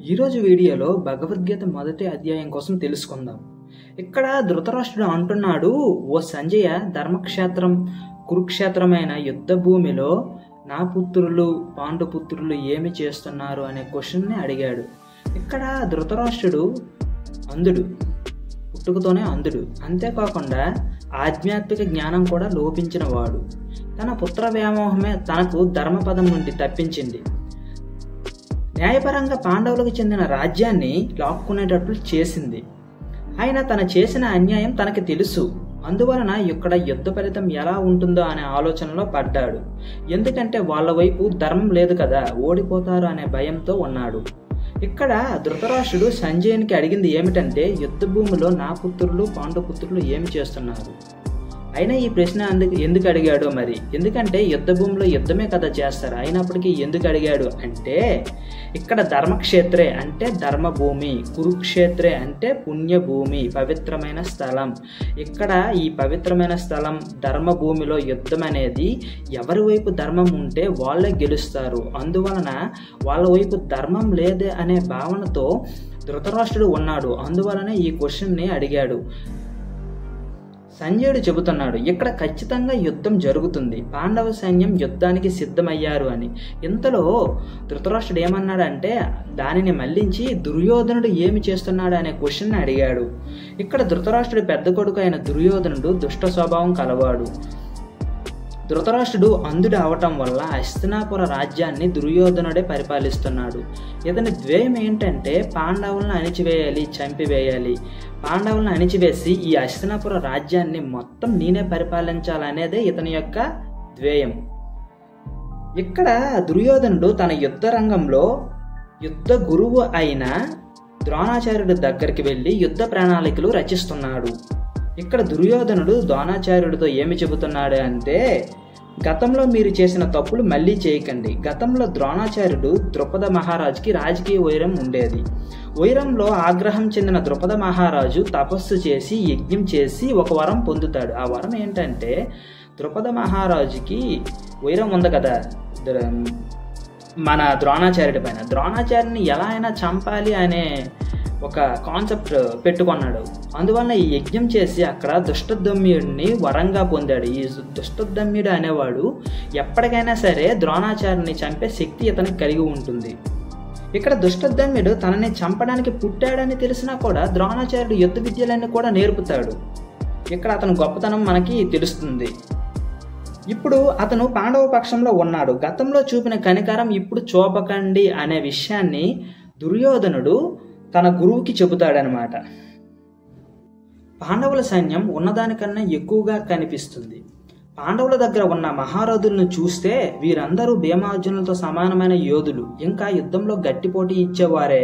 ఈరోజు వీడియోలో భగవద్గీత మొదటి అధ్యాయం కోసం తెలుసుకుందాం. ఇక్కడ ధృతరాష్ట్రుడు అంటున్నాడు, ఓ సంజయ, ధర్మక్షేత్రం కురుక్షేత్రమైన యుద్ధ భూమిలో నా పుత్రులు పాండుపుత్రులు ఏమి చేస్తున్నారు అనే క్వశ్చన్ని అడిగాడు. ఇక్కడ ధృతరాష్ట్రుడు అంధుడు, పుట్టుకతోనే అంధుడు. అంతేకాకుండా ఆధ్యాత్మిక జ్ఞానం కూడా లోపించిన వాడు. తన పుత్ర వ్యామోహమే తనకు ధర్మపదం నుండి తప్పించింది. న్యాయపరంగా పాండవులకు చెందిన రాజ్యాన్ని లాక్కునేటట్లు చేసింది. ఆయన తను చేసిన అన్యాయం తనకి తెలుసు. అందువలన ఇక్కడ యుద్ధ ఫలితం ఎలా ఉంటుందో అనే ఆలోచనలో పడ్డాడు. ఎందుకంటే వాళ్ళ వైపు ధర్మం లేదు కదా, ఓడిపోతారు అనే భయంతో ఉన్నాడు. ఇక్కడ ధృతరాష్ట్రుడు సంజయునికి అడిగింది ఏమిటంటే, యుద్ధ భూమిలో నా పుత్రులు పాండుపుత్రులు ఏమి చేస్తున్నారు? అయినా ఈ ప్రశ్న ఎందుకు అడిగాడో మరి. ఎందుకంటే యుద్ధ భూమిలో యుద్ధమే కదా చేస్తారు. అయినప్పటికీ ఎందుకు అడిగాడు అంటే, ఇక్కడ ధర్మక్షేత్రే అంటే ధర్మభూమి, కురుక్షేత్రే అంటే పుణ్యభూమి, పవిత్రమైన స్థలం. ఇక్కడ ఈ పవిత్రమైన స్థలం ధర్మభూమిలో యుద్ధం అనేది ఎవరి వైపు ధర్మం ఉంటే వాళ్ళే గెలుస్తారు. అందువలన వాళ్ళ వైపు ధర్మం లేదే అనే భావనతో ధృతరాష్ట్రుడు ఉన్నాడు. అందువలనే ఈ క్వశ్చన్ని అడిగాడు. సంజయుడు చెబుతున్నాడు, ఇక్కడ ఖచ్చితంగా యుద్ధం జరుగుతుంది, పాండవ సైన్యం యుద్ధానికి సిద్ధమయ్యారు అని. ఇంతలో ధృతరాష్ట్రుడు ఏమన్నాడంటే, దానిని మళ్లించి దుర్యోధనుడు ఏమి చేస్తున్నాడు అనే క్వశ్చన్ అడిగాడు. ఇక్కడ ధృతరాష్ట్రుడి పెద్ద కొడుకు అయిన దుర్యోధనుడు దుష్ట స్వభావం కలవాడు. ధృతరాష్ట్రుడు అంధుడు అవటం వల్ల హస్తినాపుర రాజ్యాన్ని దుర్యోధనుడే పరిపాలిస్తున్నాడు. ఇతని ద్వేయం ఏంటంటే, పాండవులను అణిచివేయాలి, చంపివేయాలి. పాండవులను అణిచివేసి ఈ హస్తినాపుర రాజ్యాన్ని మొత్తం నేనే పరిపాలించాలనేదే ఇతని యొక్క ద్వేయం. ఇక్కడ దుర్యోధనుడు తన యుద్ధ రంగంలో యుద్ధ గురువు అయిన ద్రోణాచార్యుడి దగ్గరికి వెళ్ళి యుద్ధ ప్రణాళికలు రచిస్తున్నాడు. ఇక్కడ దుర్యోధనుడు ద్రోణాచార్యుడితో ఏమి చెబుతున్నాడు అంటే, గతంలో మీరు చేసిన తప్పులు మళ్ళీ చేయకండి. గతంలో ద్రోణాచార్యుడు ద్రుపద మహారాజుకి రాజకీయ వైరం ఉండేది. వైరంలో ఆగ్రహం చెందిన ద్రుపద మహారాజు తపస్సు చేసి యజ్ఞం చేసి ఒక వరం పొందుతాడు. ఆ వరం ఏంటంటే, ద్రుపద మహారాజుకి వైరం ఉంది కదా మన ద్రోణాచార్యుడి పైన, ద్రోణాచార్యుని ఎలా అయినా చంపాలి అనే ఒక కాన్సెప్ట్ పెట్టుకున్నాడు. అందువల్ల ఈ యజ్ఞం చేసి అక్కడ దుష్టదమ్యుడిని వరంగా పొందాడు. ఈ దుష్టదమ్యుడు అనేవాడు ఎప్పటికైనా సరే ద్రోణాచార్యుని చంపే శక్తి ఇతనికి కలిగి ఉంటుంది. ఇక్కడ దుష్టదమ్యుడు తనని చంపడానికి పుట్టాడని తెలిసినా కూడా ద్రోణాచార్యుడు యుద్ధ విద్యలన్నీ కూడా నేర్పుతాడు. ఇక్కడ అతని గొప్పతనం మనకి తెలుస్తుంది. ఇప్పుడు అతను పాండవ పక్షంలో ఉన్నాడు. గతంలో చూపిన కనికరం ఇప్పుడు చూపకండి అనే విషయాన్ని దుర్యోధనుడు తన గురువుకి చెబుతాడనమాట. పాండవుల సైన్యం ఉన్నదానికన్నా ఎక్కువగా కనిపిస్తుంది. పాండవుల దగ్గర ఉన్న మహారథులను చూస్తే వీరందరూ భీమార్జునులతో సమానమైన యోధులు, ఇంకా యుద్ధంలో గట్టి పోటీ ఇచ్చేవారే.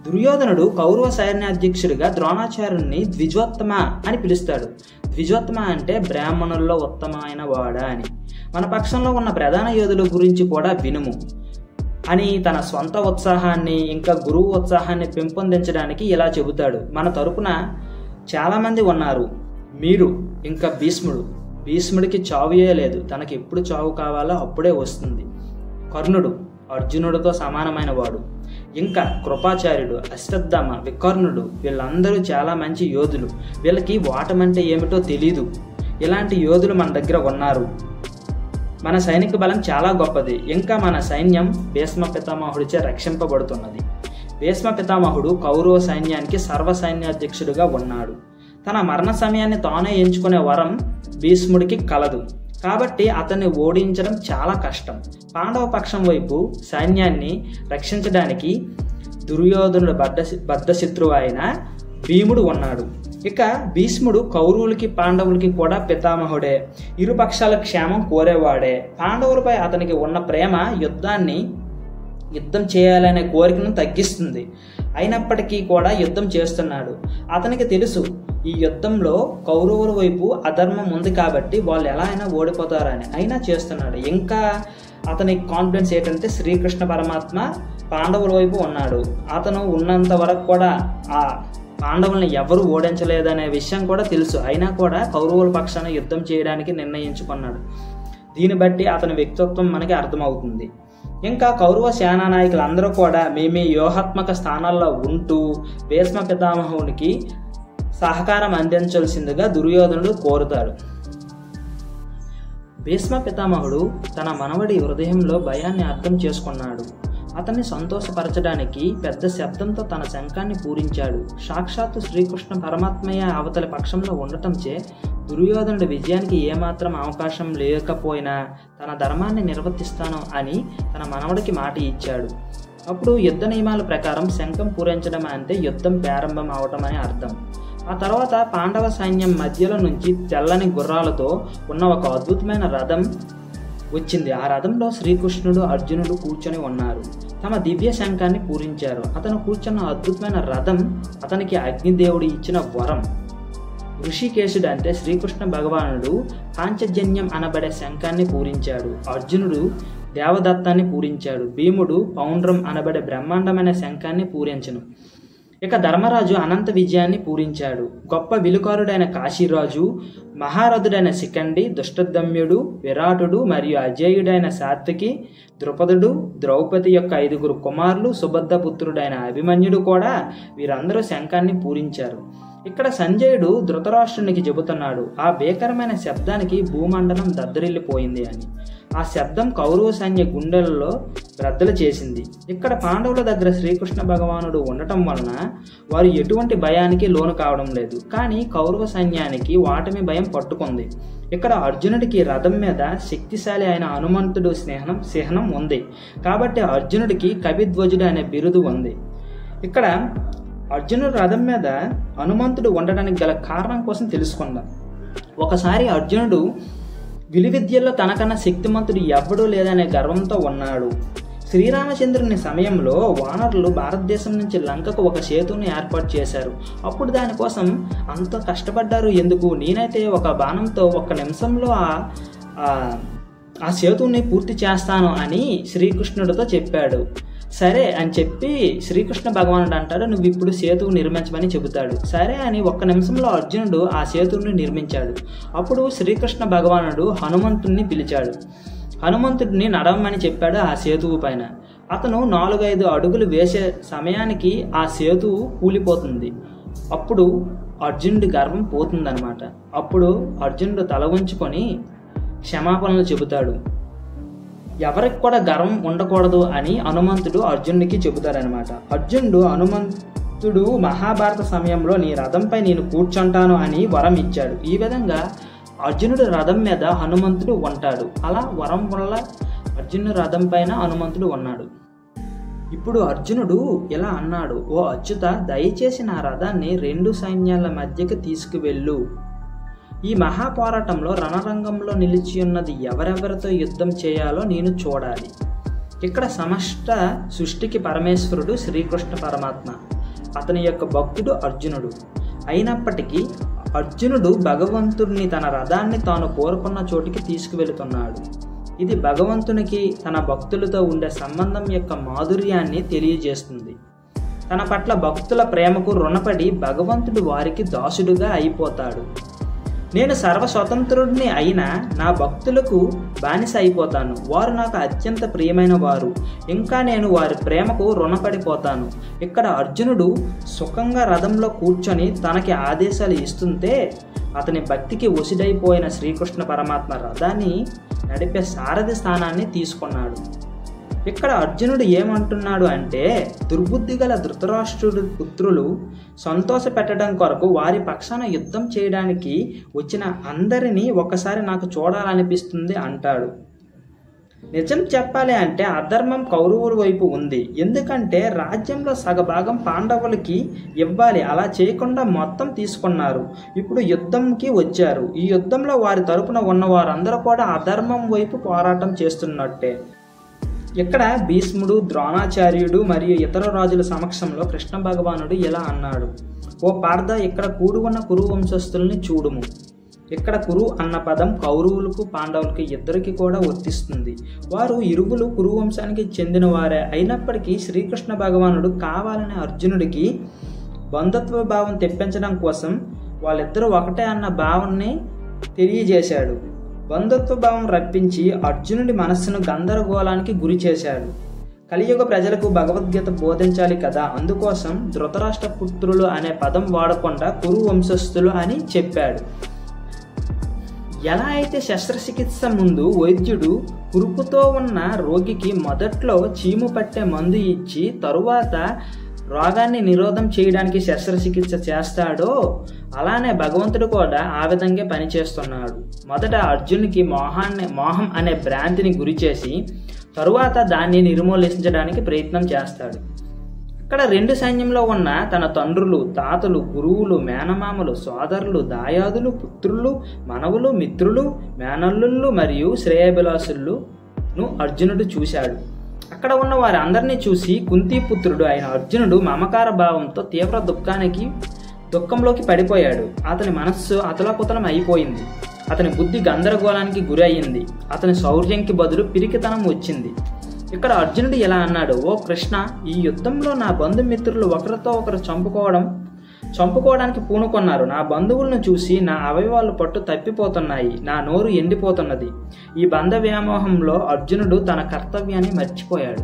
దుర్యోధనుడు కౌరవ సైన్యాధ్యక్షుడిగా ద్రోణాచార్యుని ద్విజోత్తమ అని పిలుస్తాడు. ద్విజోత్తమ అంటే బ్రాహ్మణుల్లో ఉత్తమమైన వాడా అని. మన పక్షంలో ఉన్న ప్రధాన యోధుల గురించి కూడా వినుము అని తన సొంత ఉత్సాహాన్ని ఇంకా గురువు ఉత్సాహాన్ని పెంపొందించడానికి ఇలా చెబుతాడు. మన తరపున చాలామంది ఉన్నారు, మీరు ఇంకా భీష్ముడికి చావుయే లేదు, తనకి ఎప్పుడు చావు కావాలో అప్పుడే వస్తుంది. కర్ణుడు అర్జునుడితో సమానమైన వాడు. ఇంకా కృపాచార్యుడు, అశ్వత్థామ, వికర్ణుడు, వీళ్ళందరూ చాలా మంచి యోధులు. వీళ్ళకి ఓటమంటే ఏమిటో తెలీదు. ఇలాంటి యోధులు మన దగ్గర ఉన్నారు. మన సైనిక బలం చాలా గొప్పది. ఇంకా మన సైన్యం భీష్మ పితామహుడిచే రక్షింపబడుతున్నది. భీష్మ పితామహుడు కౌరవ సైన్యానికి సర్వ సైన్యాధ్యక్షుడిగా ఉన్నాడు. తన మరణ సమయాన్ని తానే ఎంచుకునే వరం భీష్ముడికి కలదు. కాబట్టి అతన్ని ఓడించడం చాలా కష్టం. పాండవ పక్షం వైపు సైన్యాన్ని రక్షించడానికి దుర్యోధనుడు బద్ధశత్రువు అయిన భీముడు ఉన్నాడు. ఇక భీష్ముడు కౌరవులకి పాండవులకి కూడా పితామహుడే. ఇరు పక్షాల క్షేమం కోరేవాడే. పాండవులపై అతనికి ఉన్న ప్రేమ యుద్ధం చేయాలనే కోరికను తగ్గిస్తుంది. అయినప్పటికీ కూడా యుద్ధం చేస్తున్నాడు. అతనికి తెలుసు ఈ యుద్ధంలో కౌరవుల వైపు అధర్మం ఉంది కాబట్టి వాళ్ళు ఎలా అయినా ఓడిపోతారని. అయినా చేస్తున్నాడు. ఇంకా అతని కాన్ఫిడెన్స్ ఏంటంటే, శ్రీకృష్ణ పరమాత్మ పాండవుల వైపు ఉన్నాడు. అతను ఉన్నంత వరకు కూడా ఆ పాండవుల్ని ఎవరు ఓడించలేదనే విషయం కూడా తెలుసు. అయినా కూడా కౌరవుల పక్షాన యుద్ధం చేయడానికి నిర్ణయించుకున్నాడు. దీన్ని బట్టి అతని వ్యక్తిత్వం మనకి అర్థమవుతుంది. ఇంకా కౌరవ సేనా నాయకులందరూ కూడా మీ వ్యూహాత్మక స్థానాల్లో ఉంటూ భీష్మ పితామహునికి సహకారం అందించాల్సిందిగా దుర్యోధనుడు కోరుతాడు. భీష్మ పితామహుడు తన మనవడి హృదయంలో భయాన్ని అర్థం చేసుకున్నాడు. అతన్ని సంతోషపరచడానికి పెద్ద శబ్దంతో తన శంఖాన్ని పూరించాడు. సాక్షాత్తు శ్రీకృష్ణ పరమాత్మయ్య అవతలి పక్షంలో ఉండటంచే దుర్యోధనుడి విజయానికి ఏమాత్రం అవకాశం లేకపోయినా తన ధర్మాన్ని నిర్వర్తిస్తాను అని తన మనవడికి మాట ఇచ్చాడు. అప్పుడు యుద్ధ నియమాల ప్రకారం శంఖం పూరించడం అంటే యుద్ధం ప్రారంభం అవటం అని అర్థం. ఆ తర్వాత పాండవ సైన్యం మధ్యలో నుంచి తెల్లని గుర్రాలతో ఉన్న ఒక అద్భుతమైన రథం వచ్చింది. ఆ రథంలో శ్రీకృష్ణుడు, అర్జునుడు కూర్చొని ఉన్నారు. తమ దివ్య శంఖాన్ని పూరించారు. అతను కూర్చున్న అద్భుతమైన రథం అతనికి అగ్నిదేవుడు ఇచ్చిన వరం. ఋషికేశుడు అంటే శ్రీకృష్ణ భగవానుడు పాంచజన్యం అనబడే శంఖాన్ని పూరించాడు. అర్జునుడు దేవదత్తాన్ని పూరించాడు. భీముడు పౌండ్రం అనబడే బ్రహ్మాండమైన శంఖాన్ని పూరించను. ఇక ధర్మరాజు అనంత విజయాన్ని పూరించాడు. గొప్ప విలుకారుడైన కాశీరాజు, మహారథుడైన శిఖండి, దుష్టదమ్యుడు, విరాటుడు మరియు అజేయుడైన సాత్వికి, ద్రుపదుడు, ద్రౌపది యొక్క 5 కుమారులు, సుభద్రపుత్రుడైన అభిమన్యుడు కూడా వీరందరూ శంఖాన్ని పూరించారు. ఇక్కడ సంజయుడు ధృతరాష్ట్రునికి చెబుతున్నాడు, ఆ భీకరమైన శబ్దానికి భూమండలం దద్దరిల్లిపోయింది అని. ఆ శబ్దం కౌరవ సైన్య గుండెలలో బ్రద్దలు చేసింది. ఇక్కడ పాండవుల దగ్గర శ్రీకృష్ణ భగవానుడు ఉండటం వలన వారు ఎటువంటి భయానికి లోను కావడం లేదు. కానీ కౌరవ సైన్యానికి వాటమి భయం పట్టుకుంది. ఇక్కడ అర్జునుడికి రథం మీద శక్తిశాలి అయిన హనుమంతుడు చిహ్నం ఉంది. కాబట్టి అర్జునుడికి కవిధ్వజుడు అనే బిరుదు ఉంది. ఇక్కడ అర్జునుడు రథం మీద హనుమంతుడు ఉండడానికి గల కారణం కోసం తెలుసుకుందాం. ఒకసారి అర్జునుడు విలువిద్యల్లో తనకన్నా శక్తిమంతుడు ఎవ్వడూ లేదనే గర్వంతో ఉన్నాడు. శ్రీరామచంద్రుని సమయంలో వానరులు భారతదేశం నుంచి లంకకు ఒక సేతువుని ఏర్పాటు చేశారు. అప్పుడు దానికోసం అంత కష్టపడ్డారు ఎందుకు? నేనైతే ఒక బాణంతో 1 నిమిషంలో ఆ సేతువుని పూర్తి చేస్తాను అని శ్రీకృష్ణుడితో చెప్పాడు. సరే అని చెప్పి శ్రీకృష్ణ భగవానుడు అంటాడు, నువ్వు ఇప్పుడు సేతువు నిర్మించమని చెబుతాడు. సరే అని 1 నిమిషంలో అర్జునుడు ఆ సేతువుని నిర్మించాడు. అప్పుడు శ్రీకృష్ణ భగవానుడు హనుమంతుడిని పిలిచాడు. హనుమంతుడిని నడవమని చెప్పాడు ఆ సేతువు పైన. అతను 4-5 అడుగులు వేసే సమయానికి ఆ సేతువు కూలిపోతుంది. అప్పుడు అర్జునుడి గర్వం పోతుందన్నమాట. అప్పుడు అర్జునుడు తల వంచుకొని క్షమాపణలు చెబుతాడు. ఎవరికి కూడా గర్వం ఉండకూడదు అని హనుమంతుడు అర్జునుడికి చెబుతాడనమాట. హనుమంతుడు మహాభారత సమయంలో నీ రథంపై నేను కూర్చుంటాను అని వరం ఇచ్చాడు. ఈ విధంగా అర్జునుడు రథం మీద హనుమంతుడు ఉంటాడు. అలా వరం వల్ల అర్జునుడు రథం పైన హనుమంతుడు ఉన్నాడు. ఇప్పుడు అర్జునుడు ఇలా అన్నాడు, ఓ అచ్యుత, దయచేసి నా రథాన్ని 2 సైన్యాల మధ్యకి తీసుకువెళ్ళు. ఈ మహాపోరాటంలో రణరంగంలో నిలిచి ఉన్నది ఎవరెవరితో యుద్ధం చేయాలో నేను చూడాలి. ఇక్కడ సమస్త సృష్టికి పరమేశ్వరుడు శ్రీకృష్ణ పరమాత్మ, అతని యొక్క భక్తుడు అర్జునుడు. అయినప్పటికీ అర్జునుడు భగవంతుడిని తన రథాన్ని తాను కోరుకున్న చోటికి తీసుకువెళుతున్నాడు. ఇది భగవంతునికి తన భక్తులతో ఉండే సంబంధం యొక్క మాధుర్యాన్ని తెలియజేస్తుంది. తన పట్ల భక్తుల ప్రేమకు రుణపడి భగవంతుడు వారికి దాసుడుగా అయిపోతాడు. నేను సర్వస్వతంత్రుడిని అయినా నా భక్తులకు బానిస అయిపోతాను. వారు నాకు అత్యంత ప్రియమైన వారు. ఇంకా నేను వారి ప్రేమకు రుణపడిపోతాను. ఇక్కడ అర్జునుడు సుఖంగా రథంలో కూర్చొని తనకి ఆదేశాలు ఇస్తుంటే అతని భక్తికి వశుడైపోయిన శ్రీకృష్ణ పరమాత్మ రథాన్ని నడిపే సారథి స్థానాన్ని తీసుకున్నాడు. ఇక్కడ అర్జునుడు ఏమంటున్నాడు అంటే, దుర్బుద్ధి గల ధృతరాష్ట్రుడి పుత్రులు సంతోష పెట్టడం కొరకు వారి పక్షాన యుద్ధం చేయడానికి వచ్చిన అందరినీ ఒక్కసారి నాకు చూడాలనిపిస్తుంది అంటాడు. నిజం చెప్పాలి అంటే అధర్మం కౌరవుల వైపు ఉంది. ఎందుకంటే రాజ్యంలో సగభాగం పాండవులకి ఇవ్వాలి. అలా చేయకుండా మొత్తం తీసుకున్నారు. ఇప్పుడు యుద్ధంకి వచ్చారు. ఈ యుద్ధంలో వారి తరపున ఉన్న వారందరూ కూడా అధర్మం వైపు పోరాటం చేస్తున్నట్టే. ఇక్కడ భీష్ముడు, ద్రోణాచార్యుడు మరియు ఇతర రాజుల సమక్షంలో కృష్ణ భగవానుడు ఇలా అన్నాడు, ఓ పార్థ, ఇక్కడ కూడి ఉన్న కురు వంశస్థుల్ని చూడుము. ఇక్కడ కురు అన్న పదం కౌరవులకు పాండవులకు ఇద్దరికి కూడా వర్తిస్తుంది. వారు ఇరువులు కురు వంశానికి చెందిన వారే. అయినప్పటికీ శ్రీకృష్ణ భగవానుడు కావాలని అర్జునుడికి బంధుత్వ భావం తెప్పించడం కోసం వాళ్ళిద్దరూ ఒకటే అన్న భావాన్ని తెలియజేశాడు. బంధుత్వ భావం రప్పించి అర్జునుడి మనస్సును గందరగోళానికి గురి చేశాడు. కలియుగ ప్రజలకు భగవద్గీత బోధించాలి కదా, అందుకోసం ధృతరాష్ట్ర పుత్రులు అనే పదం వాడకుండా కురు వంశస్థులు అని చెప్పాడు. ఎలా అయితే శస్త్రచికిత్స ముందు వైద్యుడు కురుపుతో ఉన్న రోగికి మొదట్లో చీము పట్టే మందు ఇచ్చి తరువాత రోగాన్ని నిరోధం చేయడానికి శస్త్రచికిత్స చేస్తాడో, అలానే భగవంతుడు కూడా ఆ విధంగా పనిచేస్తున్నాడు. మొదట అర్జునుడికి మోహం అనే భ్రాంతిని గురి చేసి తరువాత దాన్ని నిర్మూలించడానికి ప్రయత్నం చేస్తాడు. ఇక్కడ రెండు సైన్యంలో ఉన్న తన తండ్రులు, తాతలు, గురువులు, మేనమామలు, సోదరులు, దాయాదులు, పుత్రులు, మనవులు, మిత్రులు, మేనల్లుళ్ళు మరియు శ్రేయాభిలాషులను అర్జునుడు చూశాడు. అక్కడ ఉన్న వారందరినీ చూసి కుంతీపుత్రుడు అయిన అర్జునుడు మమకార భావంతో తీవ్ర దుఃఖంలోకి పడిపోయాడు. అతని మనస్సు అతలాకుతలం అయిపోయింది. అతని బుద్ధి గందరగోళానికి గురి అయ్యింది. అతని శౌర్యంకి బదులు పిరికితనం వచ్చింది. ఇక్కడ అర్జునుడు ఇలా అన్నాడు: ఓ కృష్ణ, ఈ యుద్ధంలో నా బంధుమిత్రులు ఒకరితో ఒకరు చంపుకోవడానికి పూనుకొన్నారు. నా బంధువులను చూసి నా అవయవాలు పట్టు తప్పిపోతున్నాయి, నా నోరు ఎండిపోతున్నది. ఈ బంధ వ్యామోహంలో అర్జునుడు తన కర్తవ్యాన్ని మర్చిపోయాడు.